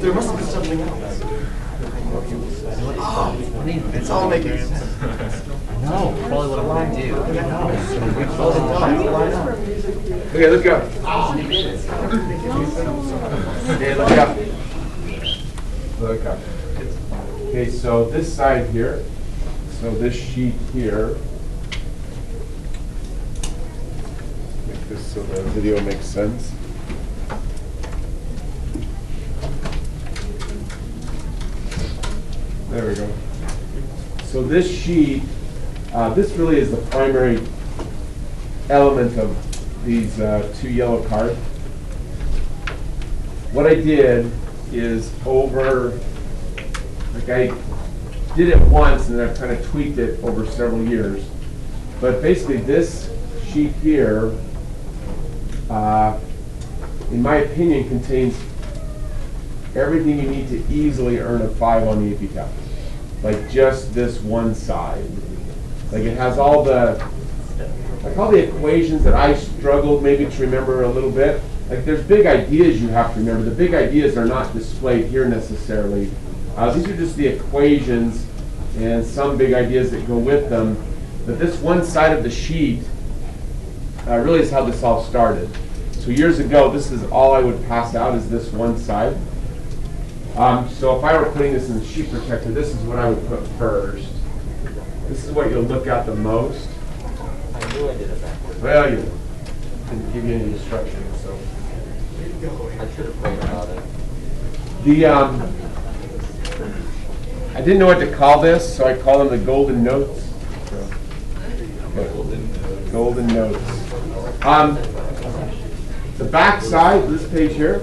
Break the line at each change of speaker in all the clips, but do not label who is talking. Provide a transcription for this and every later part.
There must have been something else. Oh, it's all making sense.
No, probably what I want to do.
Okay, look up. Okay, look up. Look up. Okay, so this side here, so this sheet here, make this so the video makes sense. There we go. So this sheet, this really is the primary element of these two yellow cards. What I did is I did it once and then I've kind of tweaked it over several years. But basically this sheet here, in my opinion, contains everything you need to easily earn a 5 on the AP test. Like just this one side. Like it has all the equations that I struggled maybe to remember a little bit. Like there's big ideas you have to remember. The big ideas are not displayed here necessarily. These are just the equations and some big ideas that go with them. But this one side of the sheet really is how this all started. So years ago, this is all I would pass out is this one side. So if I were putting this in the sheet protector, this is what I would put first. This is what you'll look at the most.
I knew I did it backwards.
Well, you didn't give you any instructions, so.
I should have prayed about it.
I didn't know what to call this, so I call them the golden notes. Golden notes. The back side, this page here.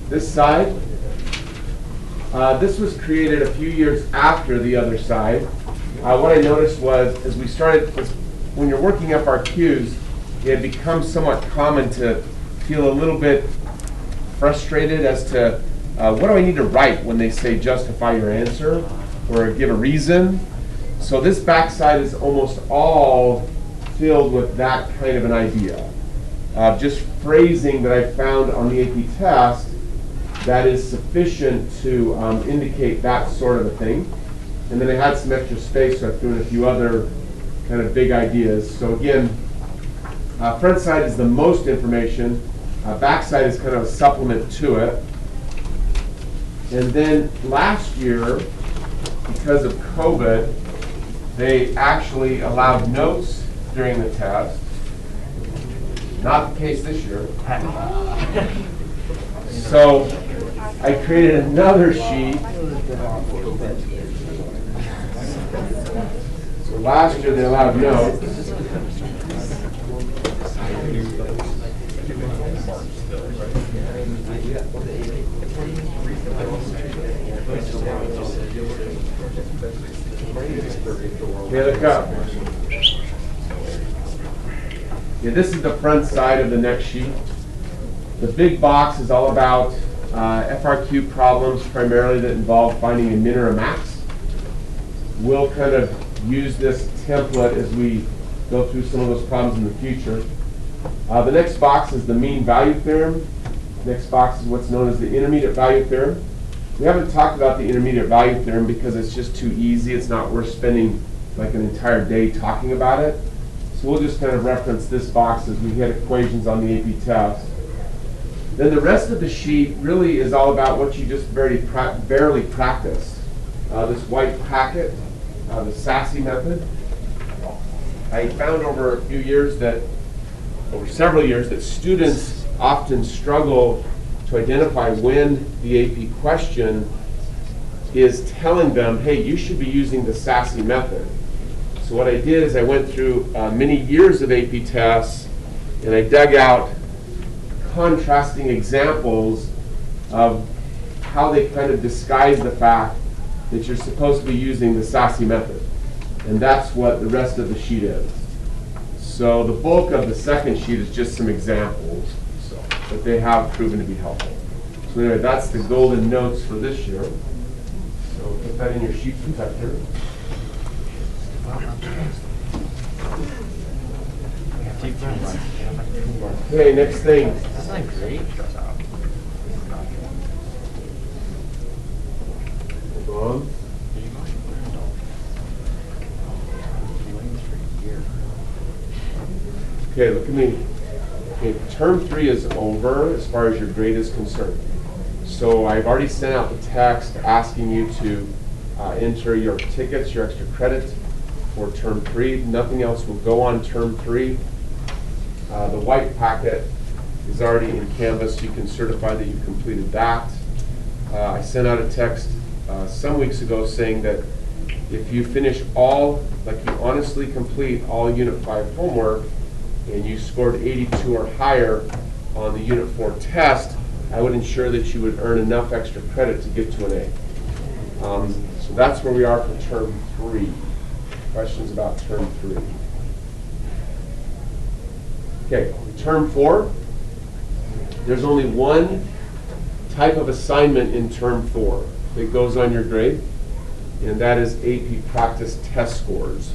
This side. This was created a few years after the other side. What I noticed was, as we started, when you're working FRQs, it had become somewhat common to feel a little bit frustrated as to what do I need to write when they say justify your answer or give a reason. So this backside is almost all filled with that kind of an idea. Just phrasing that I found on the AP test that is sufficient to indicate that sort of a thing. And then I had some extra space, so I threw in a few other kind of big ideas. So again, front side is the most information. Back side is kind of a supplement to it. And then last year, because of COVID, they actually allowed notes during the test. Not the case this year. So I created another sheet. So last year they allowed notes. Okay, look up. Yeah, this is the front side of the next sheet. The big box is all about FRQ problems primarily that involve finding a min or a max. We'll kind of use this template as we go through some of those problems in the future. The next box is the mean value theorem. Next box is what's known as the intermediate value theorem. We haven't talked about the intermediate value theorem because it's just too easy. It's not worth spending like an entire day talking about it. So we'll just kind of reference this box as we hit equations on the AP test. Then the rest of the sheet really is all about what you just barely practiced. This white packet, the SASSY method. I found over several years that students often struggle to identify when the AP question is telling them, hey, you should be using the SASSY method. So what I did is I went through many years of AP tests and I dug out contrasting examples of how they kind of disguise the fact that you're supposed to be using the SASSY method. And that's what the rest of the sheet is. So the bulk of the second sheet is just some examples, but they have proven to be helpful. So anyway, that's the golden notes for this year. So put that in your sheet protector. Okay, next thing.
Isn't that great?
Hold on. Okay, look at me. Okay, term 3 is over as far as your grade is concerned. So I've already sent out the text asking you to enter your tickets, your extra credit for term 3. Nothing else will go on term 3. The white packet is already in Canvas. You can certify that you completed that. I sent out a text some weeks ago saying that if you finish all, like you honestly complete all Unit 5 homework and you scored 82 or higher on the Unit 4 test, I would ensure that you would earn enough extra credit to get to an A. So that's where we are for term 3. Questions about term 3? Okay, term 4. There's only one type of assignment in term 4 that goes on your grade, and that is AP practice test scores.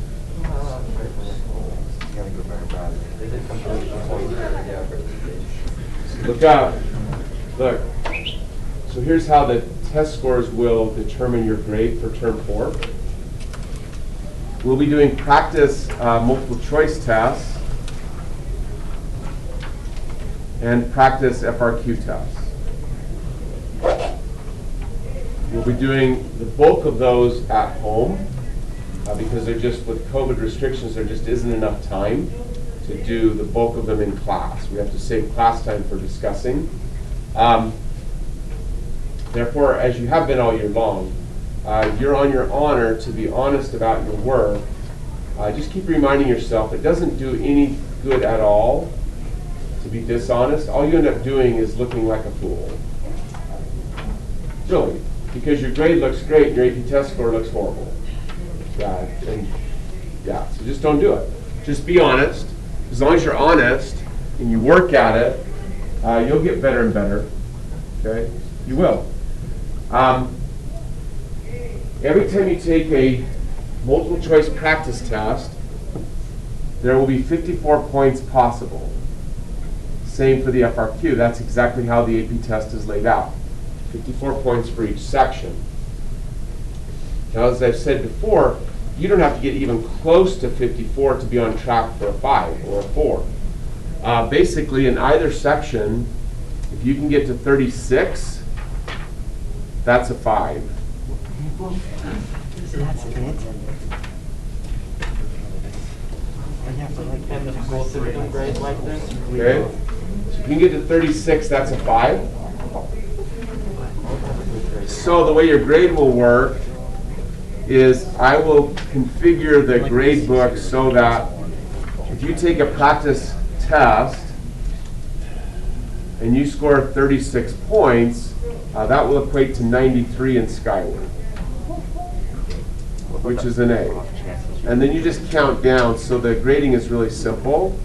Look out. Look. So here's how the test scores will determine your grade for term 4. We'll be doing practice multiple choice tests and practice FRQ tests. We'll be doing the bulk of those at home because they're just, with COVID restrictions, there just isn't enough time to do the bulk of them in class. We have to save class time for discussing. Therefore, as you have been all year long, you're on your honor to be honest about your work. Just keep reminding yourself it doesn't do any good at all to be dishonest. All you end up doing is looking like a fool. Really. Because your grade looks great and your AP test score looks horrible. So just don't do it. Just be honest. As long as you're honest and you work at it, you'll get better and better. Okay? You will. Every time you take a multiple choice practice test, there will be 54 points possible. Same for the FRQ. That's exactly how the AP test is laid out. 54 points for each section. Now, as I've said before, you don't have to get even close to 54 to be on track for a 5 or a 4. Basically, in either section, if you can get to 36, that's a 5.
That's it.
And the school system grade like this?
Okay? So if you can get to 36, that's a 5. So the way your grade will work is I will configure the grade book so that if you take a practice test and you score 36 points, that will equate to 93 in Skyward, which is an A. And then you just count down, so the grading is really simple.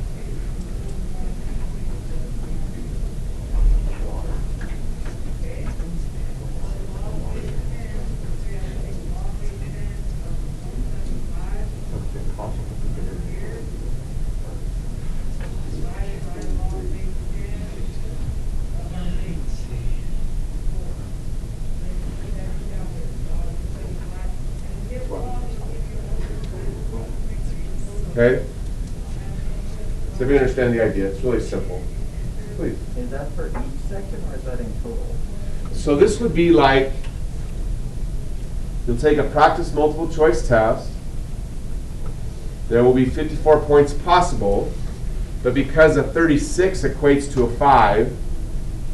Okay? So if you understand the idea, it's really simple. Please.
Is that for each section or is that in total?
So this would be like, you'll take a practice multiple choice test. There will be 54 points possible, but because a 36 equates to a 5,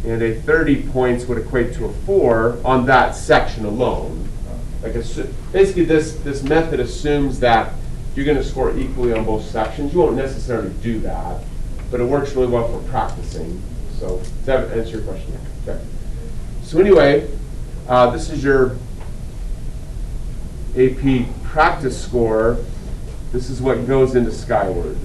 and a 30 points would equate to a 4 on that section alone. Like basically this method assumes that you're going to score equally on both sections. You won't necessarily do that, but it works really well for practicing. So does that answer your question? Okay. So anyway, this is your AP practice score. This is what goes into Skyward.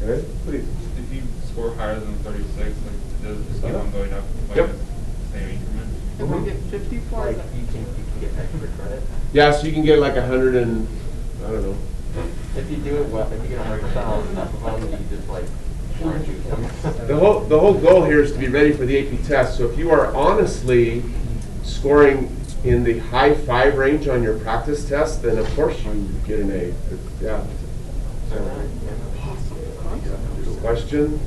Okay, please.
If you score higher than 36, like does it just keep on going up by
Yep.
the same increment?
If we get 54,
Like you can get extra credit?
Yeah, so you can get like 100 and, I don't know,
If you do it well, if you get 100%, that's well, then you just like orange juice them.
The whole goal here is to be ready for the AP test. So if you are honestly scoring in the high 5 range on your practice test, then of course you get an A. Yeah. Question?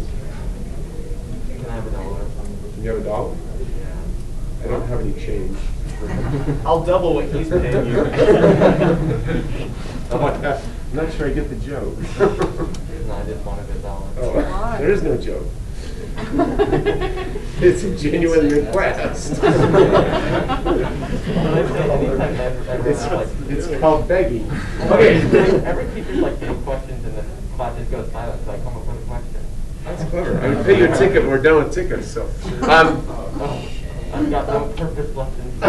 Can I have $1?
You have $1? I don't have any change.
I'll double what he's paying you.
I'm not sure I get the joke.
No, I just wanted $1.
Oh, there is no joke. It's a genuine request. It's called begging. Okay.
Every teacher's like getting questions and the class just goes silent, so I come up with a question.
That's clever. I would pay you a ticket when we're done with tickets, so.
I've got no purpose lessons.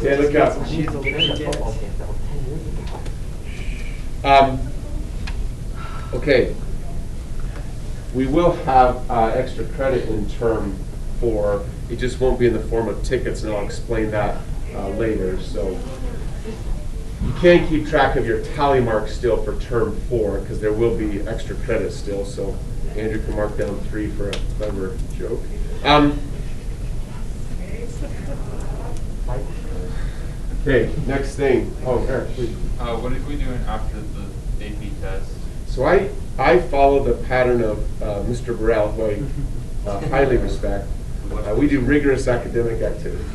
Yeah, look up.
She's a football game that was 10 years ago.
Okay. We will have extra credit in term 4. It just won't be in the form of tickets, and I'll explain that later. So you can keep track of your tally marks still for term 4 because there will be extra credit still. So Andrew can mark down 3 for a clever joke. Okay, next thing. Oh, Eric, please.
What are we doing after the AP test?
So I follow the pattern of Mr. Burrell, who I highly respect. We do rigorous academic activities.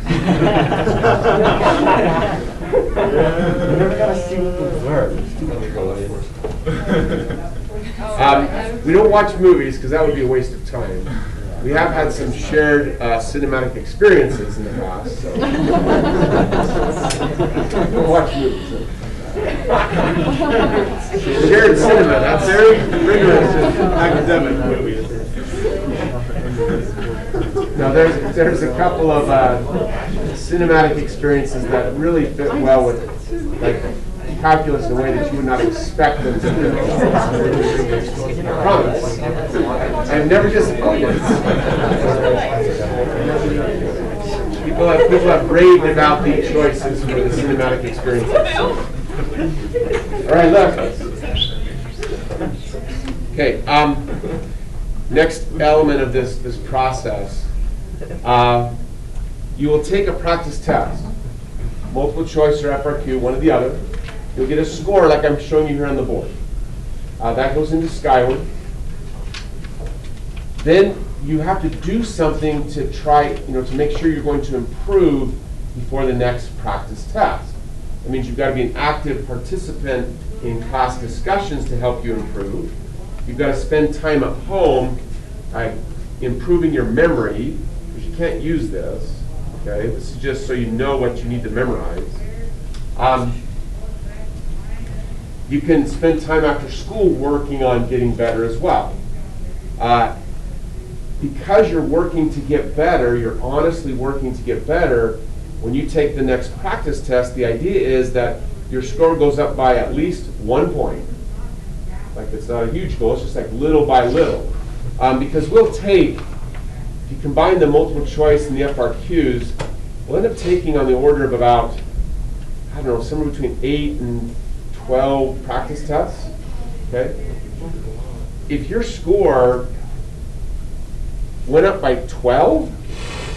We don't watch movies because that would be a waste of time. We have had some shared cinematic experiences in the past. So. Don't watch movies. Shared cinema, that's very rigorous academic movies. Now there's a couple of cinematic experiences that really fit well with like calculus in a way that you would not expect them to fit. I promise. I've never disappointed. People have raved about the choices for the cinematic experiences. All right, look. Okay, next element of this process, you will take a practice test, multiple choice or FRQ, one or the other. You'll get a score like I'm showing you here on the board. That goes into Skyward. Then you have to do something to try, to make sure you're going to improve before the next practice test. That means you've got to be an active participant in class discussions to help you improve. You've got to spend time at home improving your memory, because you can't use this. Okay, this is just so you know what you need to memorize. You can spend time after school working on getting better as well. Because you're working to get better, you're honestly working to get better, when you take the next practice test, the idea is that your score goes up by at least 1 point. Like, it's not a huge goal, it's just like little by little. Because we'll take, if you combine the multiple choice and the FRQs, we'll end up taking on the order of about, I don't know, somewhere between 8 and 12 practice tests. Okay? If your score went up by 12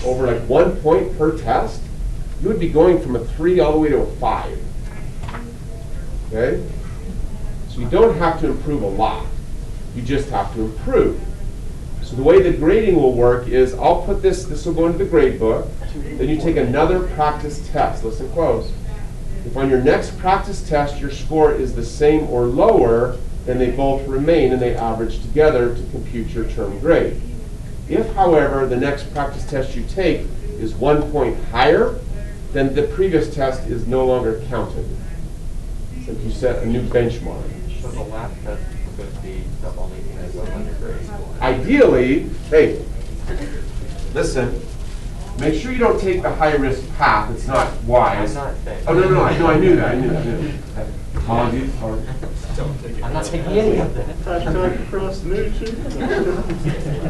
over like 1 point per test, you would be going from a 3 all the way to a 5. Okay? So you don't have to improve a lot. You just have to improve. So the way the grading will work is I'll put this will go into the grade book, then you take another practice test. Listen close. If on your next practice test your score is the same or lower, then they both remain and they average together to compute your term grade. If, however, the next practice test you take is 1 point higher, then the previous test is no longer counted. So you set a new benchmark.
So the last test is going to be the only thing that's under grade.
Ideally, hey, listen, make sure you don't take the high-risk path. It's not wise.
I'm not saying.
Oh, no, I knew that. Apologies. Sorry.
I'm not taking any of that.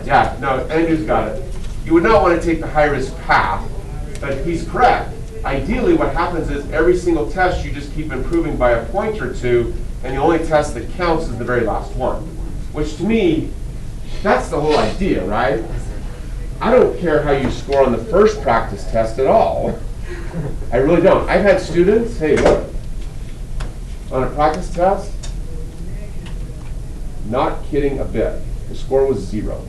Yeah, no, Andrew's got it. You would not want to take the high-risk path, but he's correct. ideally what happens is every single test you just keep improving by a point or two, and the only test that counts is the very last one. Which to me, that's the whole idea, right? I don't care how you score on the first practice test at all. I really don't. I've had students, hey, look, on a practice test, not kidding a bit, the score was 0.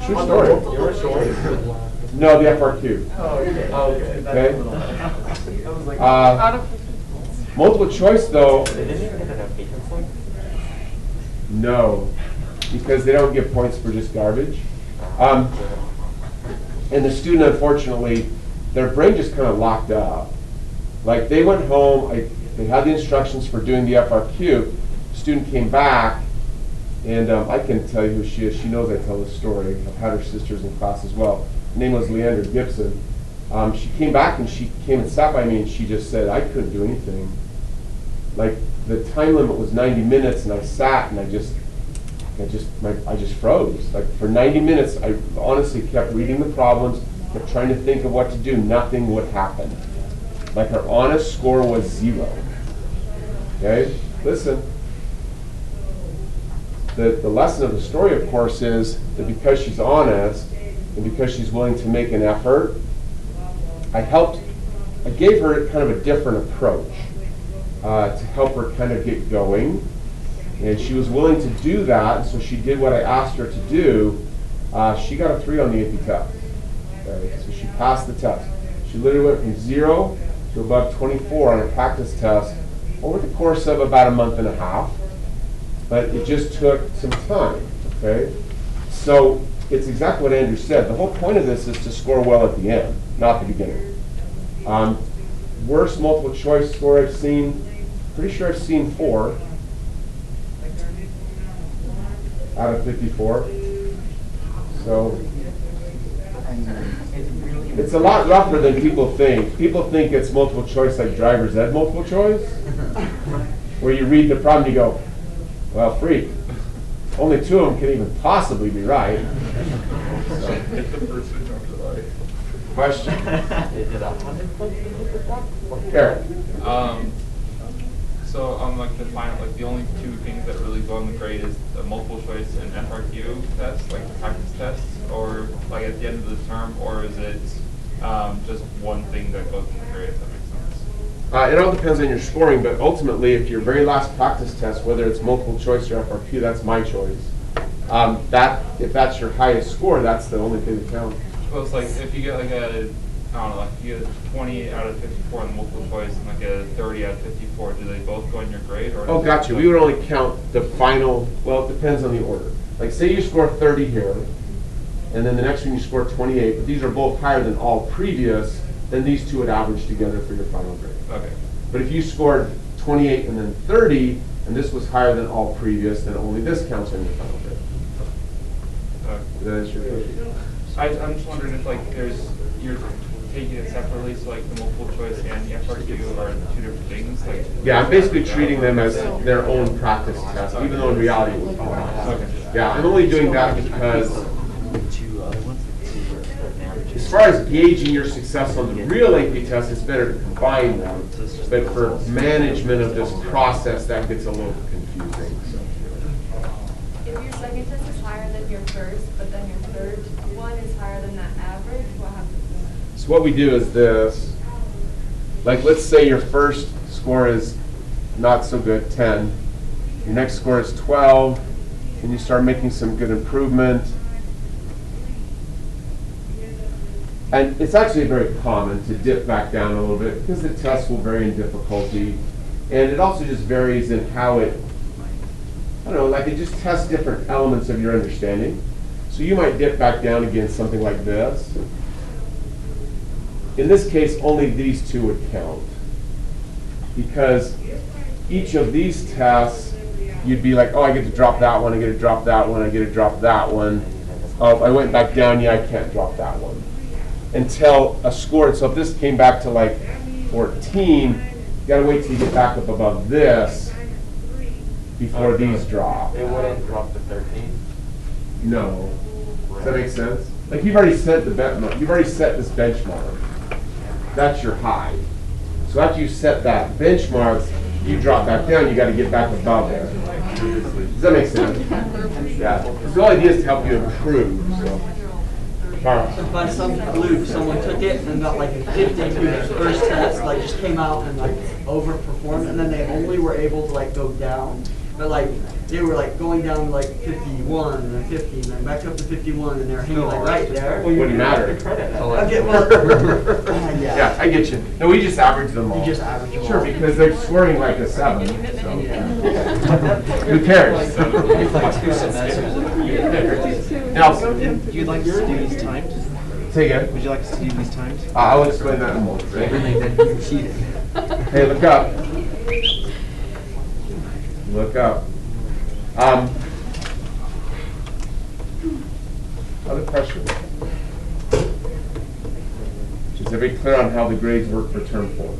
True story.
You were short.
No, the FRQ.
Oh, okay.
Okay.
I was like,
Multiple choice, though,
They didn't even get an application point?
no, because they don't give points for just garbage. And the student, unfortunately, their brain just kind of locked up. Like they went home, they had the instructions for doing the FRQ. Student came back, and I can tell you who she is. She knows I tell this story. I've had her sisters in class as well. Her name was Leander Gibson. She came back and she came and sat by me and she just said, I couldn't do anything. Like the time limit was 90 minutes and I sat and I just froze. Like for 90 minutes, I honestly kept reading the problems, kept trying to think of what to do. Nothing would happen. Like her honest score was 0. Okay, listen. The lesson of the story, of course, is that because she's honest and because she's willing to make an effort, I gave her kind of a different approach to help her kind of get going. And she was willing to do that, so she did what I asked her to do. She got a 3 on the AP test. Okay? So she passed the test. She literally went from 0 to above 24 on a practice test over the course of about a month and a half. But it just took some time. Okay? So it's exactly what Andrew said. The whole point of this is to score well at the end, not the beginning. Worst multiple choice score I've seen, pretty sure I've seen 4 out of 54. So it's a lot rougher than people think. People think it's multiple choice like driver's ed multiple choice, where you read the problem and you go, well, freak. Only 2 of them can even possibly be right. So.
Hit the person after that.
Question?
Is it 100 points to hit the top?
Eric.
So on like the final, like the only 2 things that really go on the grade is the multiple choice and FRQ tests, like the practice tests, or like at the end of the term, or is it just one thing that goes in the grade? If that makes sense.
It all depends on your scoring, but ultimately, if your very last practice test, whether it's multiple choice or FRQ, that's my choice. If that's your highest score, that's the only thing that counts.
Well, it's like if you get like a, I don't know, like you get a 20 out of 54 in the multiple choice and like a 30 out of 54, do they both go in your grade? Or
Oh, gotcha. We would only count the final, well, it depends on the order. Like say you score 30 here, and then the next one you score 28, but these are both higher than all previous, then these 2 would average together for your final grade.
Okay.
But if you scored 28 and then 30, and this was higher than all previous, then only this counts in your final grade. Does that answer your question?
I'm just wondering if like you're taking it separately, so like the multiple choice and the FRQ are 2 different things. Like
Yeah, I'm basically treating them as their own practice test, even though in reality it would be not.
Okay.
Yeah, I'm only doing that because as far as gauging your success on the real AP test, it's better to combine them. But for management of this process, that gets a little confusing.
If your second test is higher than your first, but then your third one is higher than that average, what happens?
So what we do is this. Like let's say your first score is not so good, 10. Your next score is 12, and you start making some good improvement. And it's actually very common to dip back down a little bit because the test will vary in difficulty. And it also just varies in how it, I don't know, like it just tests different elements of your understanding. So you might dip back down against something like this. In this case, only these 2 would count. Because each of these tests, you'd be like, oh, I get to drop that one, I get to drop that one, I get to drop that one. Oh, I went back down, yeah, I can't drop that one. Until a score, so if this came back to like 14, you gotta wait till you get back up above this before these drop.
It wouldn't drop to 13?
No. Does that make sense? like you've already set you've already set this benchmark. That's your high. So after you set that benchmark, you drop back down, you gotta get back above there. Does that make sense? Yeah. So the whole idea is to help you improve, so. Carl.
So by some fluke, someone took it and got like a 50 through the first test, like just came out and like overperformed, and then they only were able to like go down. But like they were like going down to like 51 and then 50 and then back up to 51 and they're hanging like right there.
Wouldn't matter.
Okay, well,
Yeah, I get you. No, we just average them all.
You just average them
Sure,
all.
because they're scoring like a 7. So. Who cares? Now,
Would you like us to do these times?
say again.
Would you like us to do these times?
I'll explain that in a moment.
Everything that you cheated.
Hey, look up. Look up. Other questions? Is everybody clear on how the grades work for term 4?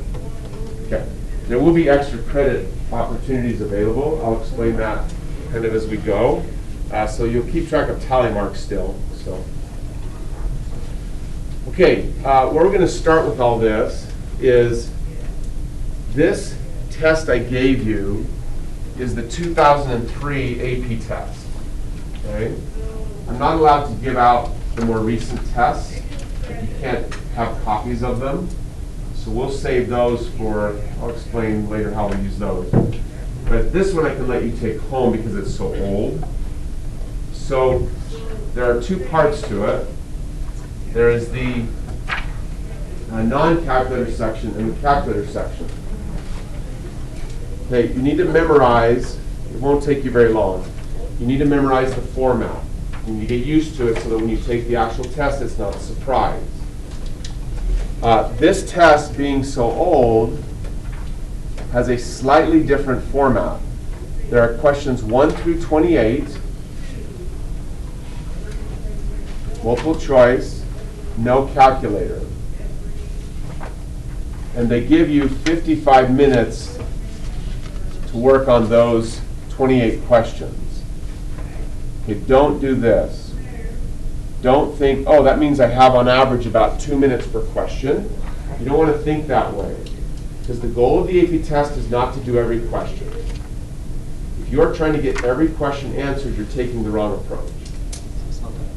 Okay. There will be extra credit opportunities available. I'll explain that kind of as we go. So you'll keep track of tally marks still. So, okay, where we're going to start with all this is this test I gave you is the 2003 AP test. Okay? I'm not allowed to give out the more recent tests. You can't have copies of them. So we'll save those for, I'll explain later how we use those. But this one I can let you take home because it's so old. So there are 2 parts to it. There is the non-calculator section and the calculator section. Okay, you need to memorize, it won't take you very long. You need to memorize the format. You need to get used to it so that when you take the actual test, it's not a surprise. This test, being so old, has a slightly different format. There are questions 1 through 28, multiple choice, no calculator. And they give you 55 minutes to work on those 28 questions. Okay, don't do this. Don't think, oh, that means I have on average about 2 minutes per question. You don't want to think that way. Because the goal of the AP test is not to do every question. If you're trying to get every question answered, you're taking the wrong approach.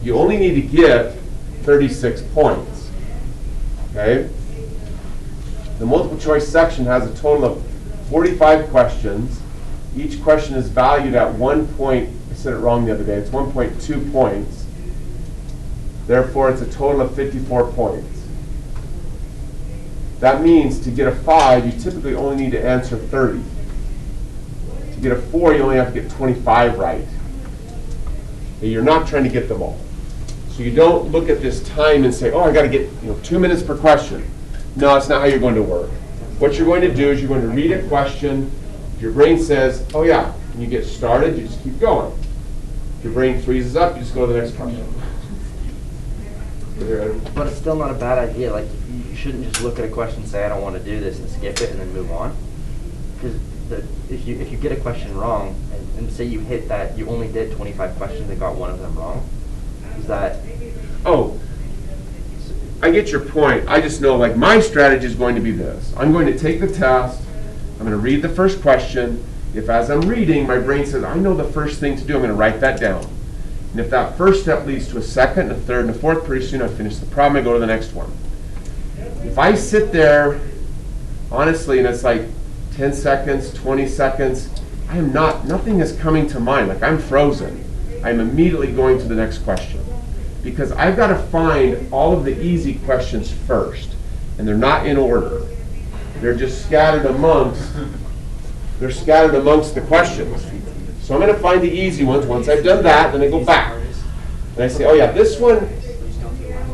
You only need to get 36 points. Okay? The multiple choice section has a total of 45 questions. Each question is valued at 1 point. I said it wrong the other day. It's 1.2 points. Therefore, it's a total of 54 points. That means to get a 5, you typically only need to answer 30. To get a 4, you only have to get 25 right. And you're not trying to get them all. So you don't look at this time and say, oh, I got to get 2 minutes per question. No, that's not how you're going to work. What you're going to do is you're going to read a question. If your brain says, oh yeah, when you get started, you just keep going. If your brain freezes up, you just go to the next question.
But it's still not a bad idea. Like, you shouldn't just look at a question and say, I don't want to do this, and skip it and then move on. Because if you get a question wrong, and say you hit that, you only did 25 questions and got one of them wrong, is that...
Oh, I get your point. I just know, like, my strategy is going to be this. I'm going to take the test. I'm going to read the first question. If as I'm reading, my brain says, I know the first thing to do, I'm going to write that down. And if that first step leads to a second, a third, and a fourth, pretty soon I finish the problem, I go to the next one. If I sit there, honestly, and it's like 10 seconds, 20 seconds, nothing is coming to mind. Like, I'm frozen. I'm immediately going to the next question. Because I've got to find all of the easy questions first. And they're not in order. They're just scattered amongst the questions. So I'm going to find the easy ones. Once I've done that, then I go back. And I say, oh yeah, this one.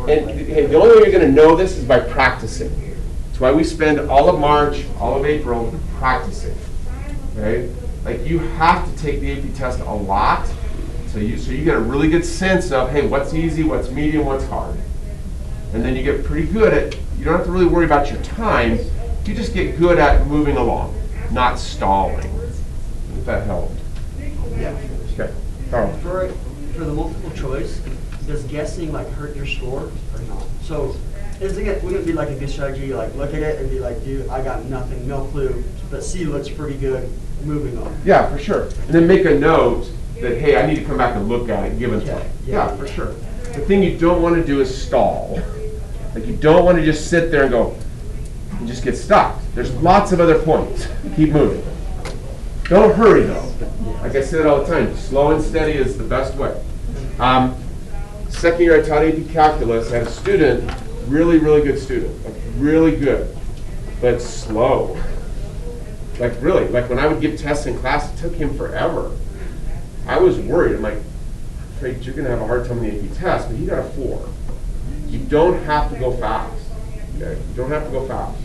And hey, the only way you're going to know this is by practicing. That's why we spend all of March, all of April practicing. Okay? Like, you have to take the AP test a lot. So you get a really good sense of, hey, what's easy, what's medium, what's hard. And then you get pretty good at, you don't have to really worry about your time. You just get good at moving along, not stalling. If that helped.
Yeah.
Okay. Carl.
For the multiple choice, does guessing like hurt your score or not? So wouldn't it be like a good strategy, like look at it and be like, dude, I got nothing, no clue, but C looks pretty good, moving on.
Yeah, for sure. And then make a note that, hey, I need to come back and look at it, given time. Yeah, for sure. The thing you don't want to do is stall. Like you don't want to just sit there and go, and just get stuck. There's lots of other points. Keep moving. Don't hurry though. Like I say it all the time, slow and steady is the best way. Second year I taught AP Calculus. I had a student, really, really good student, like really good, but slow. Like really, like when I would give tests in class, it took him forever. I was worried. I'm like, afraid you're gonna have a hard time on the AP test, but he got a 4. You don't have to go fast. Okay? You don't have to go fast.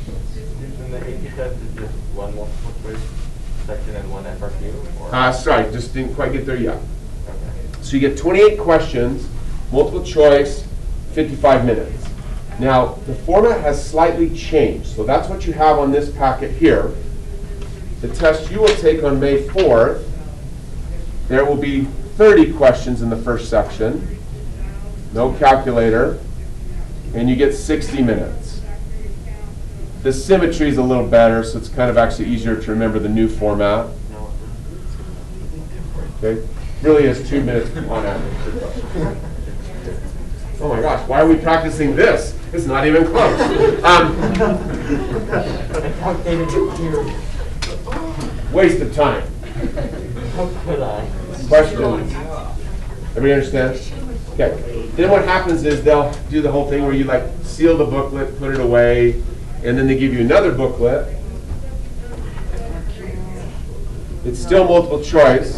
And the AP test is just one multiple choice section and one FRQ? Or?
Sorry, just didn't quite get there yet.
Okay.
So you get 28 questions, multiple choice, 55 minutes. Now, the format has slightly changed, so that's what you have on this packet here. The test you will take on May 4th, there will be 30 questions in the first section, no calculator, and you get 60 minutes. The symmetry is a little better, so it's kind of actually easier to remember the new format. Okay, really is 2 minutes on average. Oh my gosh, why are we practicing this? It's not even close. Waste of time.
How could I?
Questions? Everybody understand? Okay. Then what happens is they'll do the whole thing where you like seal the booklet, put it away, and then they give you another booklet. It's still multiple choice.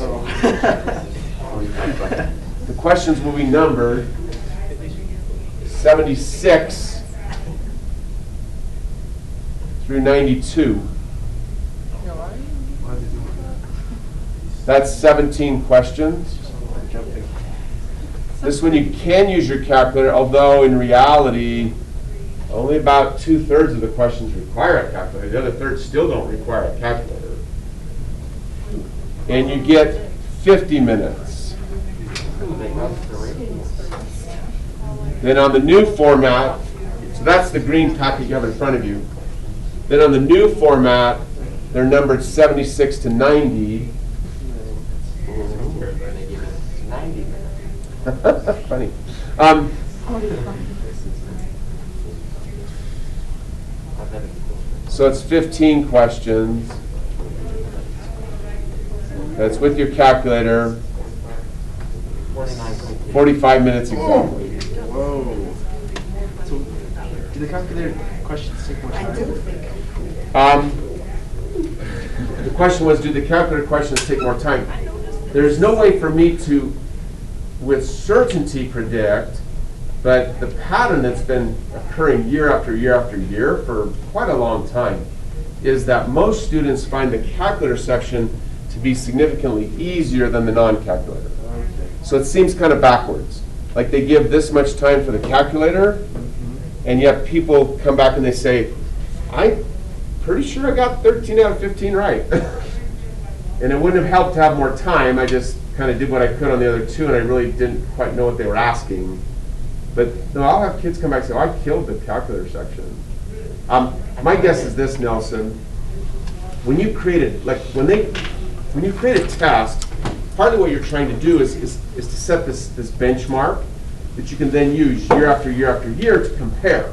The questions will be numbered 76 through 92. That's 17 questions. This one you can use your calculator, although in reality, only about 2/3 of the questions require a calculator. The other third still don't require a calculator. And you get 50 minutes. Then on the new format, so that's the green packet you have in front of you. Then on the new format, they're numbered 76 to 90. Funny. So it's 15 questions. That's with your calculator. 45 minutes exactly.
Whoa. So, do the calculator questions take more time?
The question was, do the calculator questions take more time? There's no way for me to, with certainty, predict, but the pattern that's been occurring year after year after year for quite a long time is that most students find the calculator section to be significantly easier than the non-calculator. So it seems kind of backwards. Like they give this much time for the calculator, and yet people come back and they say, I'm pretty sure I got 13 out of 15 right. And it wouldn't have helped to have more time. I just kind of did what I could on the other two, and I really didn't quite know what they were asking. But no, I'll have kids come back and say, oh, I killed the calculator section. My guess is this, Nelson. When you create a test, partly what you're trying to do is to set this benchmark that you can then use year after year after year to compare.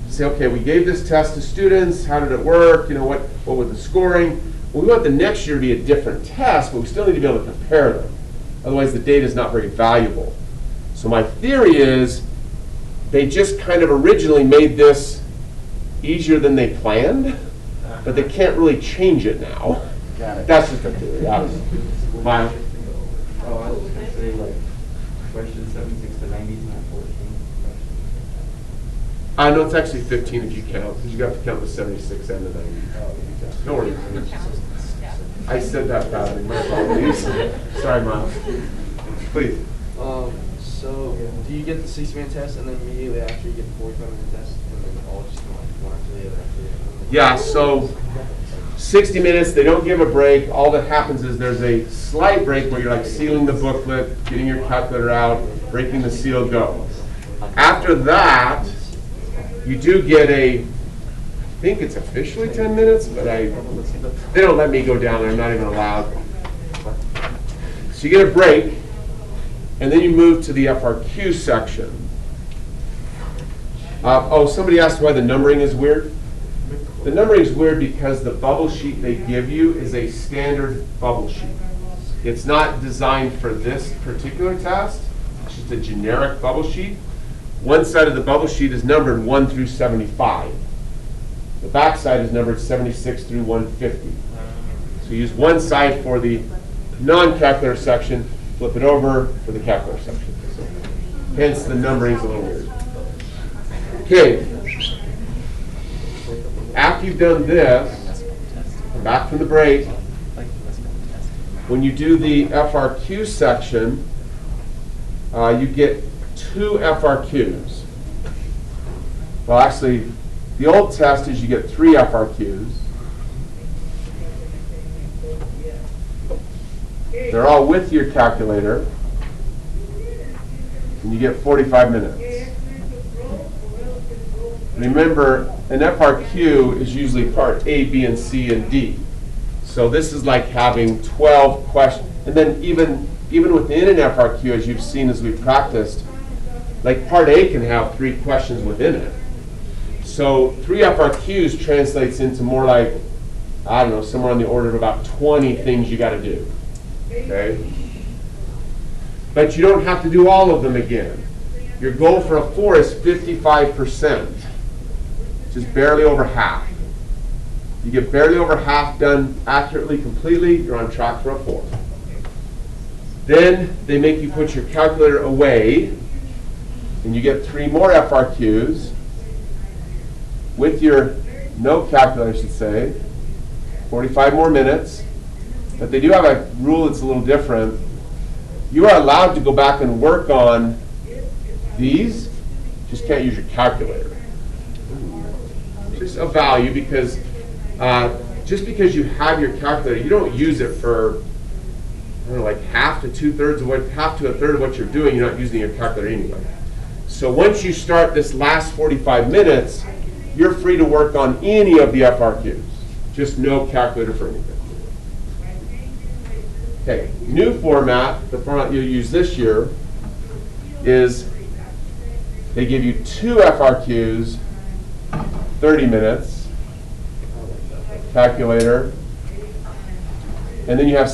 Say, okay, we gave this test to students. How did it work? You know, what was the scoring? Well, we want the next year to be a different test, but we still need to be able to compare them. Otherwise, the data is not very valuable. So my theory is they just kind of originally made this easier than they planned, but they can't really change it now.
Got it.
That's just a theory. Mine.
Oh, I was going to say, like, question 76 to 90 is not 14.
I know it's actually 15 if you count, because you got to count the 76 and the 90. Don't worry. I said that badly. My apologies. Sorry, Miles. Please.
So, do you get the 6-minute test, and then immediately after you get the 45-minute test, and then all just one after the other after the other?
Yeah, 60 minutes, they don't give a break. All that happens is there's a slight break where you're like sealing the booklet, getting your calculator out, breaking the seal, go. After that, you do get I think it's officially 10 minutes, but they don't let me go down there, I'm not even allowed. So you get a break, and then you move to the FRQ section. Somebody asked why the numbering is weird. The numbering is weird because the bubble sheet they give you is a standard bubble sheet. It's not designed for this particular test. It's just a generic bubble sheet. One side of the bubble sheet is numbered 1 through 75. The back side is numbered 76 through 150. So you use one side for the non-calculator section, flip it over for the calculator section. So, hence the numbering is a little weird. Okay. After you've done this, come back from the break. When you do the FRQ section, you get 2 FRQs. Well, actually, the old test is you get 3 FRQs. They're all with your calculator, and you get 45 minutes. Remember, an FRQ is usually part A, B, and C, and D. So this is like having 12 questions. And then even within an FRQ, as you've seen as we've practiced, like part A can have 3 questions within it. So 3 FRQs translates into more like, I don't know, somewhere on the order of about 20 things you got to do. Okay? But you don't have to do all of them again. Your goal for a 4 is 55%. Just barely over half. You get barely over half done accurately, completely, you're on track for a 4. Then they make you put your calculator away, and you get 3 more FRQs with your no calculator, I should say, 45 more minutes. But they do have a rule that's a little different. You are allowed to go back and work on these, just can't use your calculator. Just a value, because just because you have your calculator, you don't use it for, I don't know, like half to a third of what you're doing. You're not using your calculator anyway. So once you start this last 45 minutes, you're free to work on any of the FRQs. Just no calculator for anything. Okay, new format, the format you'll use this year, is they give you 2 FRQs, 30 minutes, calculator, and then you have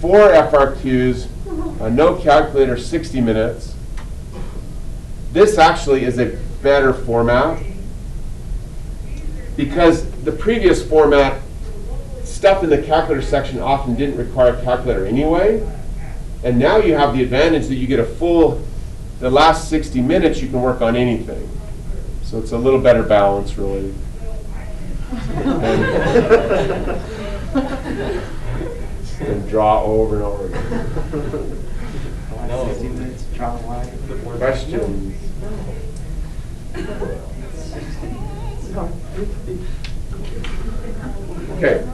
4 FRQs, no calculator, 60 minutes. This actually is a better format because the previous format, stuff in the calculator section often didn't require a calculator anyway, and now you have the advantage that you get the last 60 minutes you can work on anything. So it's a little better balance, really. And draw over and over again. Questions? Okay.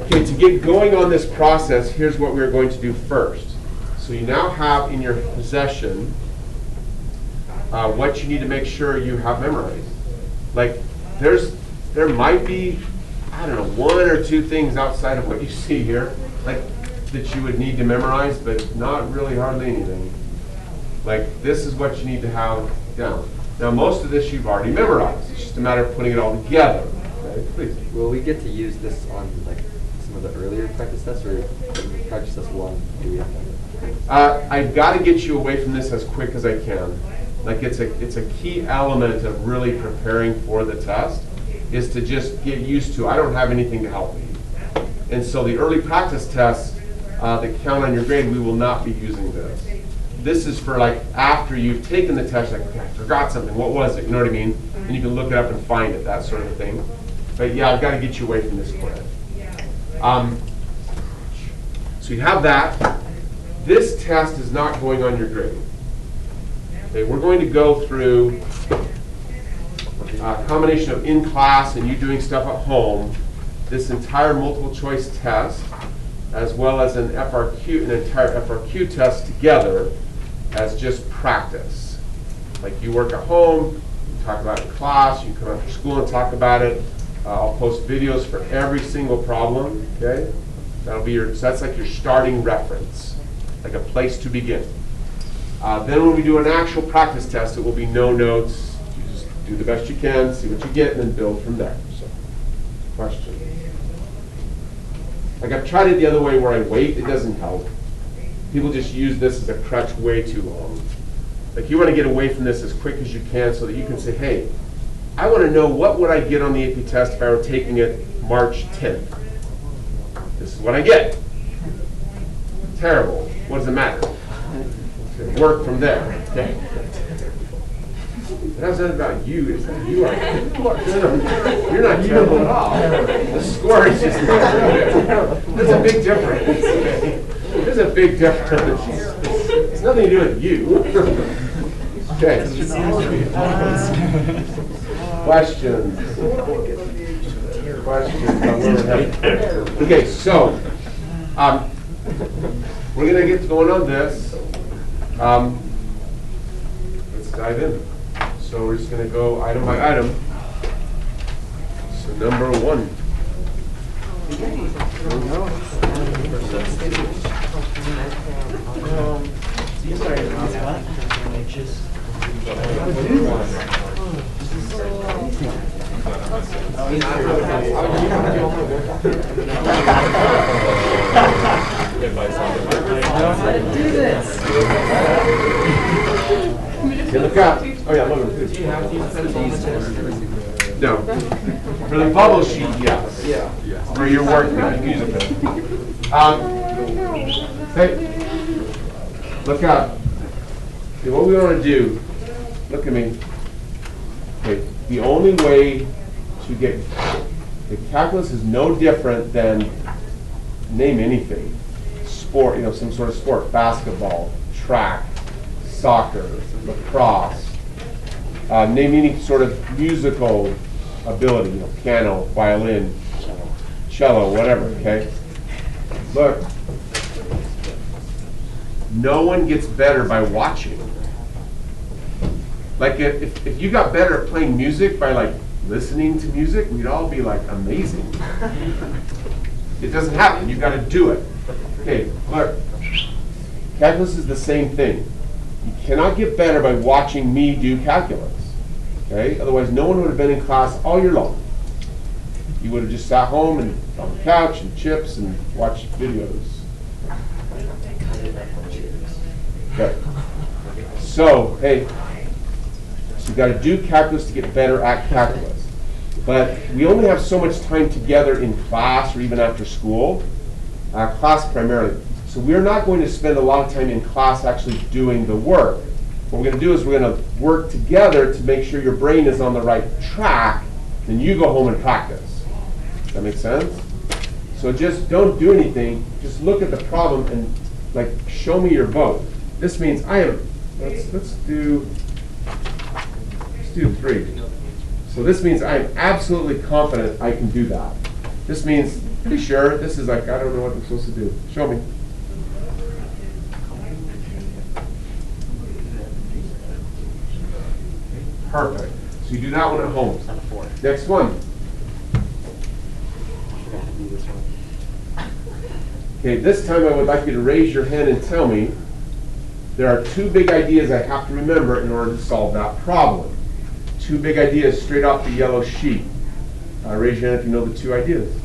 Okay, to get going on this process, here's what we're going to do first. So you now have in your possession what you need to make sure you have memorized. Like, there might be, I don't know, 1 or 2 things outside of what you see here, like that you would need to memorize, but not really hardly anything. Like, this is what you need to have down. Now, most of this you've already memorized. It's just a matter of putting it all together. Okay, please.
Will we get to use this on like some of the earlier practice tests, or practice test 1? Do we have to?
I've got to get you away from this as quick as I can. Like, it's a key element of really preparing for the test is to just get used to, I don't have anything to help me. And so the early practice tests that count on your grade, we will not be using this. This is for like after you've taken the test, like, okay, I forgot something, what was it? You know what I mean? And you can look it up and find it, that sort of thing. But yeah, I've got to get you away from this quick. So you have that. This test is not going on your grade. Okay, we're going to go through a combination of in class and you doing stuff at home. this entire multiple choice test, as well as an entire FRQ test together as just practice. Like you work at home, you talk about it in class, you come after school and talk about it. I'll post videos for every single problem, okay? That'll be so that's like your starting reference, like a place to begin. Then when we do an actual practice test, it will be no notes. You just do the best you can, see what you get, and then build from there. So, question? Like I've tried it the other way where I wait, it doesn't help. People just use this as a crutch way too long. Like you want to get away from this as quick as you can so that you can say, hey, I want to know what would I get on the AP test if I were taking it March 10th. This is what I get. Terrible. What does it matter? Work from there. Okay. That's not about you. It's not you are. You're not terrible at all. The score is just not good. There's a big difference. There's a big difference. It's nothing to do with you. Okay. Questions? Okay, so we're going to get going on this. Let's dive in. So we're just going to go item by item. So number 1. Okay, look out. Oh yeah, look.
Do you have to use pencils?
No. For the bubble sheet, yes.
Yeah.
For your work, no, you can use a pen. Hey, look out. Okay, what we want to do, look at me. Okay, the only way to get, the calculus is no different than, name anything. Sport, some sort of sport, basketball, track, soccer, lacrosse, name any sort of musical ability, piano, violin, cello, whatever, okay? Look, no one gets better by watching. Like if you got better at playing music by like listening to music, we'd all be like amazing. It doesn't happen, you've got to do it. Okay, look, calculus is the same thing. You cannot get better by watching me do calculus. Okay? Otherwise, no one would have been in class all year long. You would have just sat home and on the couch and chips and watched videos. Okay. So, hey, so you've got to do calculus to get better at calculus. But we only have so much time together in class or even after school. Class primarily. So we're not going to spend a lot of time in class actually doing the work. What we're going to do is we're going to work together to make sure your brain is on the right track, then you go home and practice. Does that make sense? So just don't do anything, just look at the problem and like show me your vote. This means I am, let's do 3. So this means I am absolutely confident I can do that. This means pretty sure. This is like, I don't know what I'm supposed to do. Show me. Perfect. So you do that one at home. Next one. Okay, this time I would like you to raise your hand and tell me there are 2 big ideas I have to remember in order to solve that problem. 2 big ideas straight off the yellow sheet. Raise your hand if you know the 2 ideas.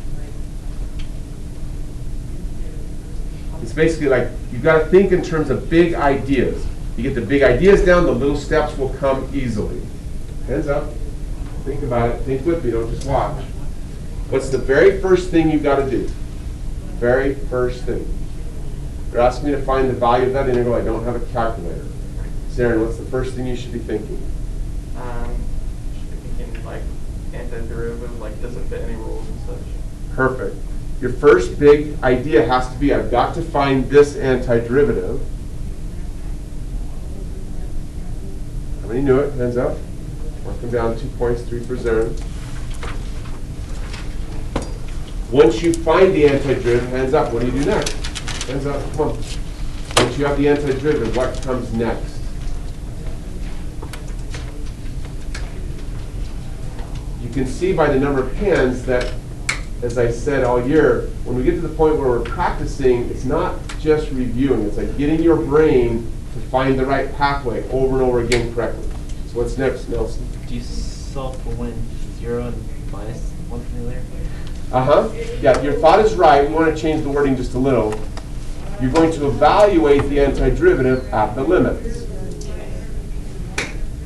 It's basically like you've got to think in terms of big ideas. You get the big ideas down, the little steps will come easily. Hands up. Think about it. Think with me. Don't just watch. What's the very first thing you've got to do? Very first thing. You're asking me to find the value of that integral. I don't have a calculator. Saren, what's the first thing you should be thinking?
Should be thinking like antiderivative, like doesn't fit any rules and such.
Perfect. Your first big idea has to be, I've got to find this antiderivative. How many knew it? Hands up. Mark them down, 2 points, 3 for Zaren. Once you find the antiderivative, hands up, what do you do next? Hands up, come on. Once you have the antiderivative, what comes next? You can see by the number of hands that, as I said all year, when we get to the point where we're practicing, it's not just reviewing. It's like getting your brain to find the right pathway over and over again correctly. So what's next, Nelson?
Do you solve for when 0 and minus 1 familiar?
Yeah, your thought is right. We want to change the wording just a little. You're going to evaluate the antiderivative at the limits.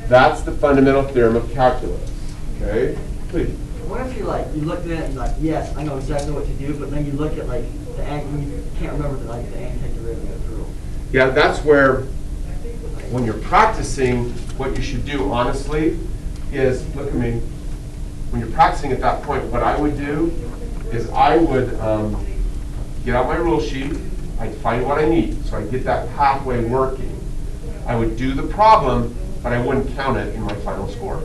That's the fundamental theorem of calculus. Okay? Please.
What if you looked at it and like, yes, I know exactly what to do, but then you look at like you can't remember the antiderivative rule.
Yeah, that's where, when you're practicing, what you should do, honestly, is, look at me, when you're practicing at that point, what I would do is I would get out my rule sheet, I'd find what I need, so I'd get that pathway working. I would do the problem, but I wouldn't count it in my final score.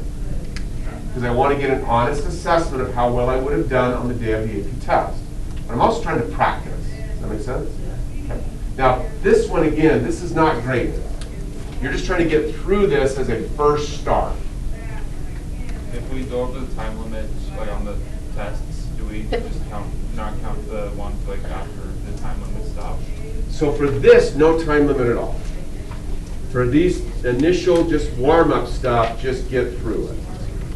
Because I want to get an honest assessment of how well I would have done on the day of the AP test. But I'm also trying to practice. Does that make sense? Okay. Now, this one, again, this is not great. You're just trying to get through this as a first start.
If we go over the time limit, like on the tests, do we just not count the ones like after the time limit stops?
So for this, no time limit at all. For these initial just warm-up stuff, just get through it.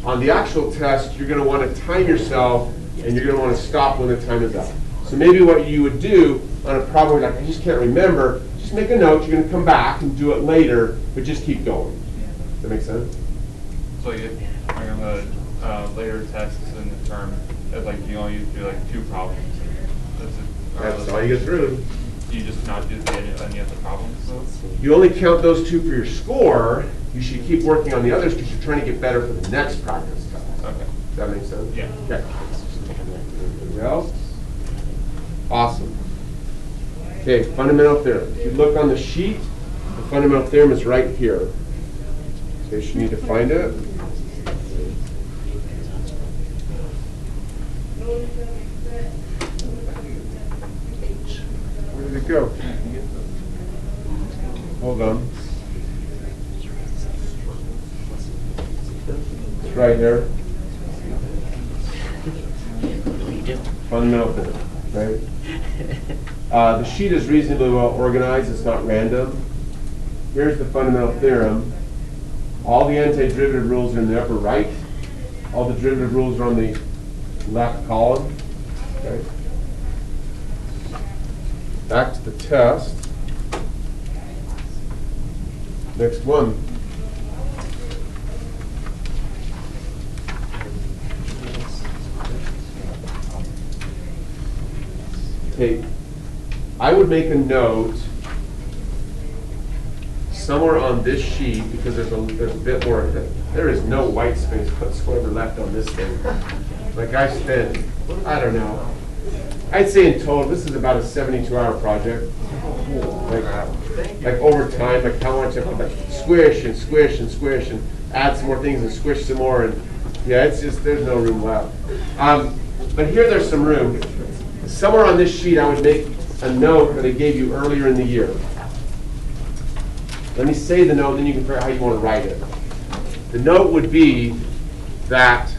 On the actual test, you're going to want to time yourself, and you're going to want to stop when the time is up. So maybe what you would do on a problem like, I just can't remember, just make a note, you're going to come back and do it later, but just keep going. Does that make sense?
So if like on the later tests in the term, it's like you only do like 2 problems.
That's all you get through.
Do you just not do any of the problems?
You only count those 2 for your score. You should keep working on the others because you're trying to get better for the next practice test.
Okay.
Does that make sense?
Yeah.
Okay. Anything else? Awesome. Okay, fundamental theorem. If you look on the sheet, the fundamental theorem is right here. In case you need to find it. Where did it go? Hold on. It's right here. Fundamental theorem, right? The sheet is reasonably well organized. It's not random. Here's the fundamental theorem. All the antiderivative rules are in the upper right. All the derivative rules are on the left column. Okay. Back to the test. Next one. Okay, I would make a note somewhere on this sheet because there's a bit more. There is no white space whatsoever left on this thing. Like I spent, I don't know. I'd say in total, this is about a 72-hour project. Like over time, like how much I put, like squish and squish and squish and add some more things and squish some more, and yeah, it's just there's no room left. But here there's some room. Somewhere on this sheet, I would make a note that I gave you earlier in the year. Let me say the note, then you can figure out how you want to write it. The note would be that,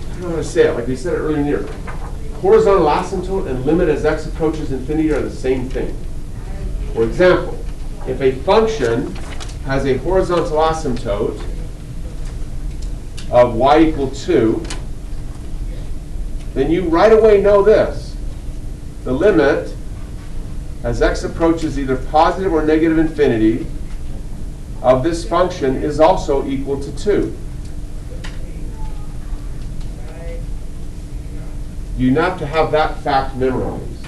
I don't know how to say it, like we said it earlier in the year. Horizontal asymptote and limit as x approaches infinity are the same thing. For example, if a function has a horizontal asymptote of y equal 2, then you right away know this. The limit as x approaches either positive or negative infinity of this function is also equal to 2. You have to have that fact memorized.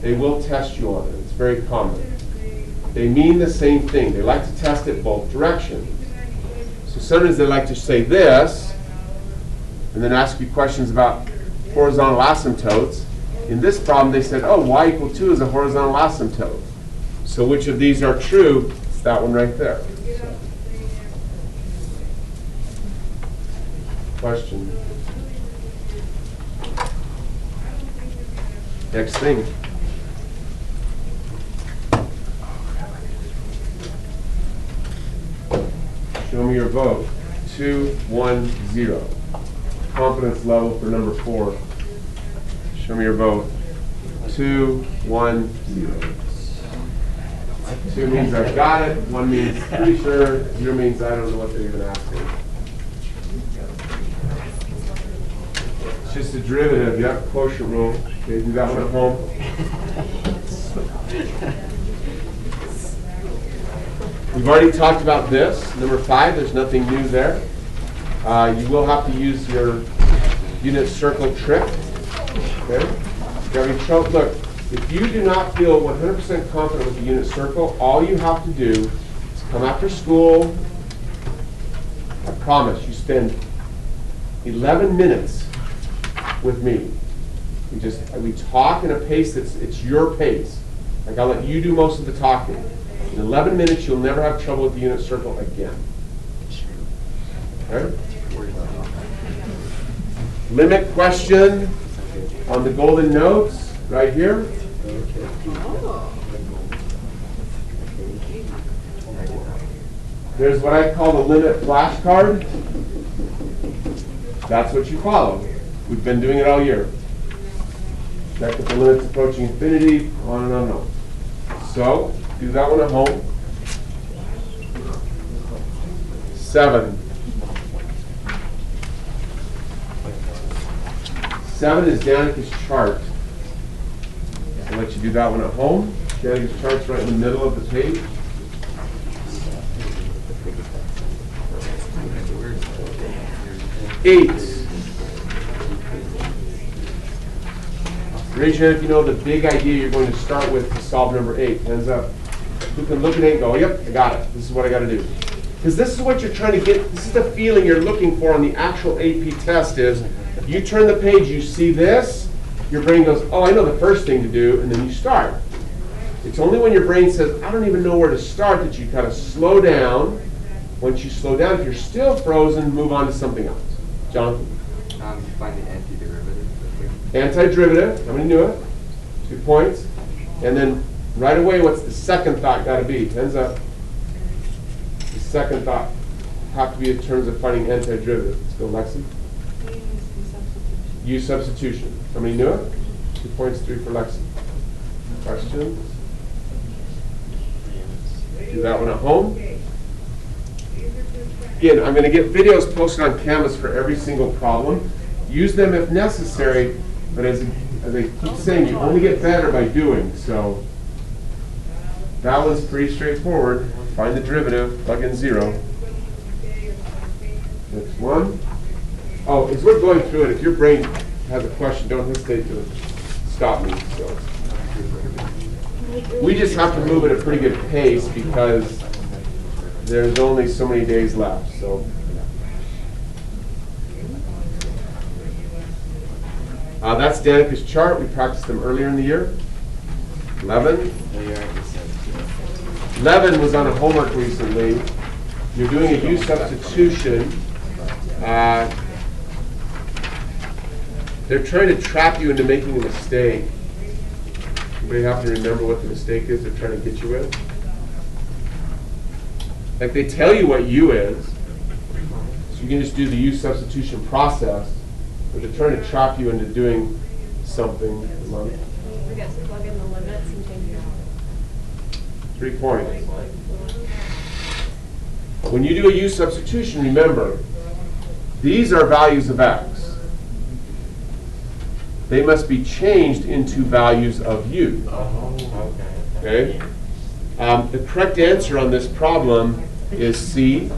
They will test you on it. It's very common. They mean the same thing. They like to test it both directions. So sometimes they like to say this and then ask you questions about horizontal asymptotes. In this problem, they said, oh, y equal 2 is a horizontal asymptote. So which of these are true? It's that one right there. Question. Next thing. Show me your vote. 2, 1, 0. Confidence level for number 4. Show me your vote. 2, 1, 0. 2 means I've got it. 1 means pretty sure. 0 means I don't know what they're even asking. It's just a derivative. Yep, quotient rule. Okay, do that one at home. We've already talked about this. Number 5, there's nothing new there. You will have to use your unit circle trick. Okay? Look, if you do not feel 100% confident with the unit circle, all you have to do is come after school. I promise you spend 11 minutes with me. We talk in a pace it's your pace. Like I'll let you do most of the talking. In 11 minutes, you'll never have trouble with the unit circle again. Okay? Limit question on the golden notes right here. There's what I call the limit flashcard. That's what you follow. We've been doing it all year. Check with the limits approaching infinity, on and on and on. So, do that one at home. 7. 7 is Danica's chart. I'll let you do that one at home. Danica's chart's right in the middle of the page. 8. Raise your hand if you know the big idea you're going to start with to solve number 8. Hands up. Who can look at it and go, yep, I got it. This is what I got to do. Because this is what you're trying to get. This is the feeling you're looking for on the actual AP test is, you turn the page, you see this, your brain goes, oh, I know the first thing to do, and then you start. It's only when your brain says, I don't even know where to start, that you kind of slow down. Once you slow down, if you're still frozen, move on to something else. Jonathan?
Find the antiderivative.
Antiderivative, how many knew it? 2 points. And then right away, what's the second thought got to be? Hands up. The second thought have to be in terms of finding antiderivative. Let's go, Lexi. Use substitution. How many knew it? 2 points, 3 for Lexi. Questions? Do that one at home. Again, I'm going to get videos posted on Canvas for every single problem. Use them if necessary, but as I keep saying, you only get better by doing. So that one's pretty straightforward. Find the derivative, plug in 0. Next one. Oh, as we're going through it, if your brain has a question, don't hesitate to stop me. So we just have to move at a pretty good pace because there's only so many days left. So that's Danica's chart. We practiced them earlier in the year. 11. 11 was on a homework recently. You're doing a use substitution. They're trying to trap you into making a mistake. Anybody have to remember what the mistake is they're trying to get you with? Like they tell you what U is, so you can just do the use substitution process, but they're trying to trap you into doing something.
We get to plug in the limits and change it out.
3 points. When you do a use substitution, remember, these are values of x. They must be changed into values of u. Okay? The correct answer on this problem is C.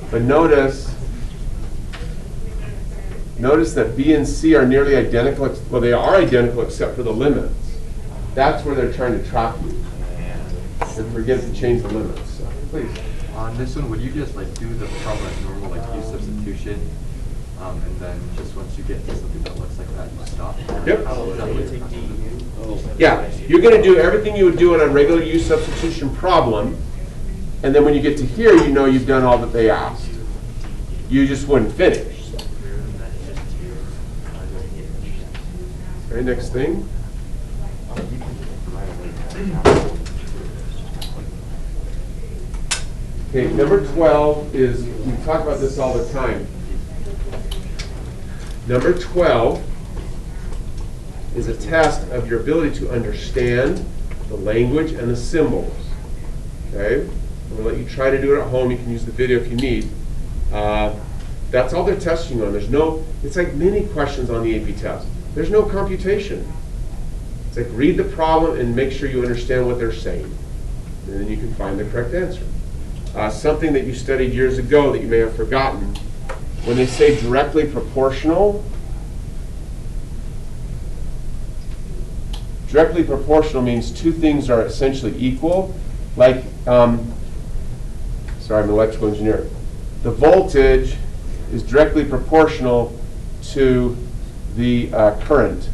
But notice that B and C are nearly identical. Well, they are identical except for the limits. That's where they're trying to trap you. And forget to change the limits. So, please.
On this one, would you just like do the problem as normal, like use substitution, and then just once you get to something that looks like that, you stop?
Yep.
Oh.
Yeah, you're going to do everything you would do in a regular use substitution problem, and then when you get to here, you know you've done all that they asked. You just wouldn't finish. Okay, next thing. Okay, number 12 is, we talk about this all the time. Number 12 is a test of your ability to understand the language and the symbols. Okay? I'm going to let you try to do it at home. You can use the video if you need. That's all they're testing on. There's no, it's like many questions on the AP test. There's no computation. It's like read the problem and make sure you understand what they're saying. And then you can find the correct answer. Something that you studied years ago that you may have forgotten. When they say directly proportional, directly proportional means two things are essentially equal. Like, sorry, I'm an electrical engineer. The voltage is directly proportional to the current.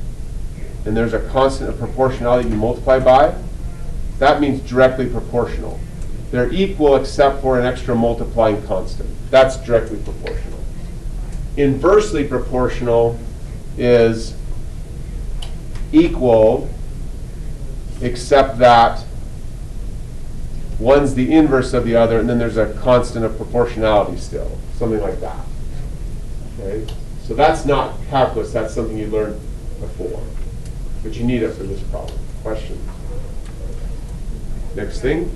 And there's a constant of proportionality you multiply by. That means directly proportional. They're equal except for an extra multiplying constant. That's directly proportional. Inversely proportional is equal except that one's the inverse of the other, and then there's a constant of proportionality still, something like that. Okay? So that's not calculus, that's something you learned before. But you need it for this problem. Questions? Next thing.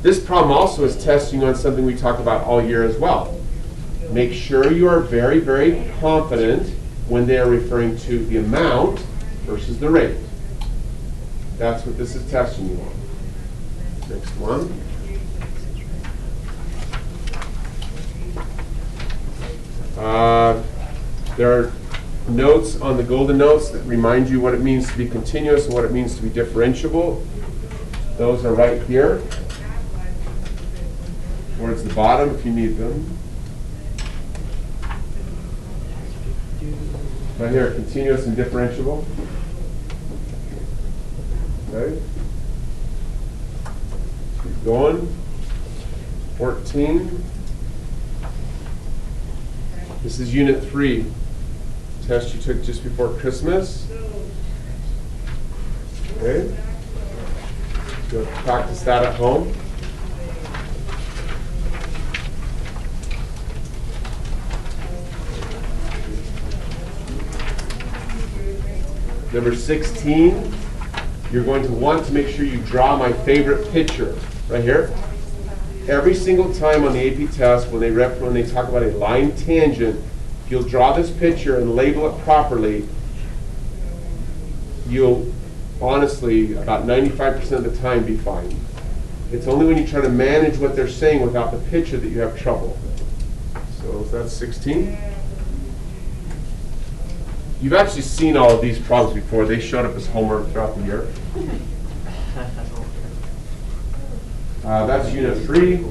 This problem also is testing on something we talk about all year as well. Make sure you are very, very confident when they are referring to the amount versus the rate. That's what this is testing you on. Next one. There are notes on the golden notes that remind you what it means to be continuous and what it means to be differentiable. Those are right here, towards the bottom if you need them. Right here, continuous and differentiable. Okay. Keep going. 14. This is Unit 3. Test you took just before Christmas. Okay. Go practice that at home. Number 16, you're going to want to make sure you draw my favorite picture right here. Every single time on the AP test, when they talk about a line tangent, if you'll draw this picture and label it properly, you'll honestly, about 95% of the time, be fine. It's only when you try to manage what they're saying without the picture that you have trouble. So that's 16. You've actually seen all of these problems before. They showed up as homework throughout the year. That's Unit 3.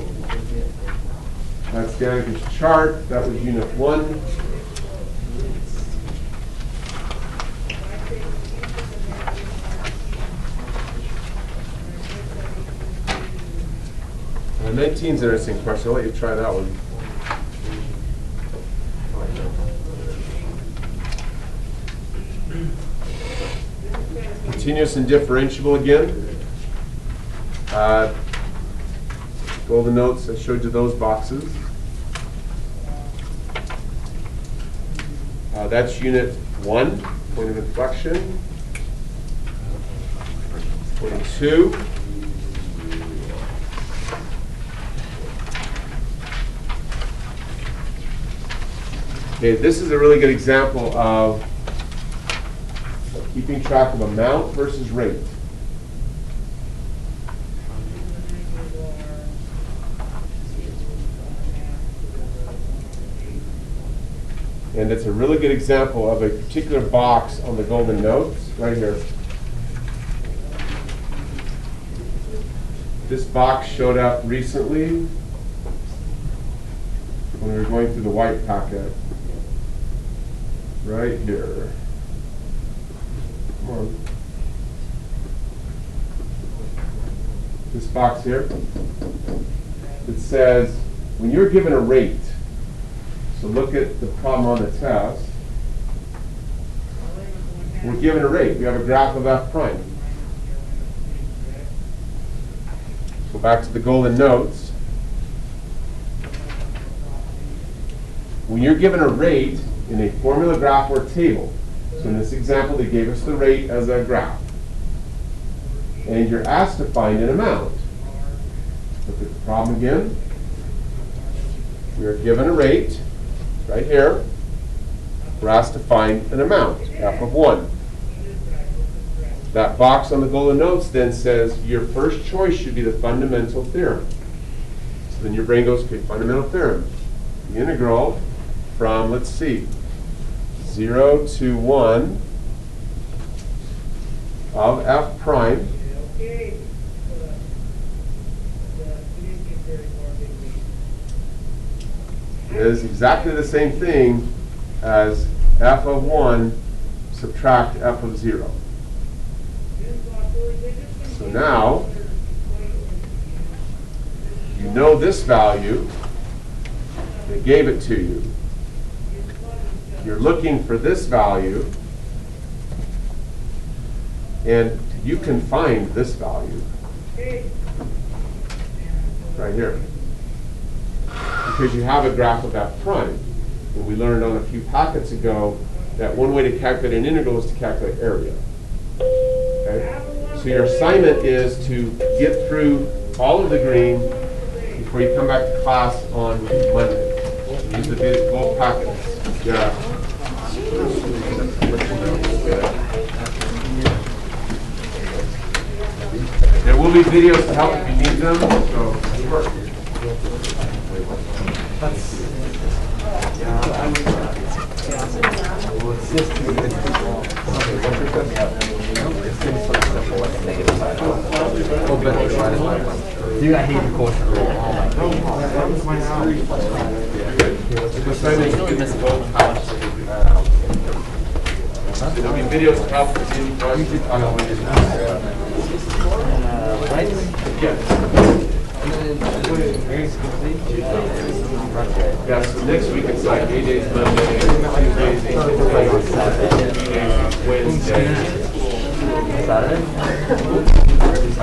That's Danica's chart. That was Unit 1. And 19 is an interesting question. I'll let you try that one. Continuous and differentiable again. Golden notes, I showed you those boxes. That's Unit 1, point of inflection. 22. Okay, this is a really good example of keeping track of amount versus rate. And it's a really good example of a particular box on the golden notes, right here. This box showed up recently when we were going through the white packet. Right here. Come on. This box here. It says, when you're given a rate, so look at the problem on the test. We're given a rate. We have a graph of f prime. Go back to the golden notes. When you're given a rate in a formula graph or table, so in this example they gave us the rate as a graph, and you're asked to find an amount. Look at the problem again. We are given a rate right here. We're asked to find an amount, f of 1. That box on the golden notes then says your first choice should be the fundamental theorem. So then your brain goes, okay, fundamental theorem. The integral from, let's see, 0 to 1 of f prime is exactly the same thing as f of 1 subtract f of 0. So now, you know this value, they gave it to you. You're looking for this value, and you can find this value right here. Because you have a graph of f prime. And we learned on a few packets ago that one way to calculate an integral is to calculate area. Okay? So your assignment is to get through all of the green before you come back to class on Monday. Use the both packets. Yeah. There will be videos to help if you need them. So work.
Dude, I hate the quotient rule.
There'll be videos to help with any questions. Yeah, so next week it's like 8 days Monday, Tuesdays, 3 days Wednesday.
Saturday?
I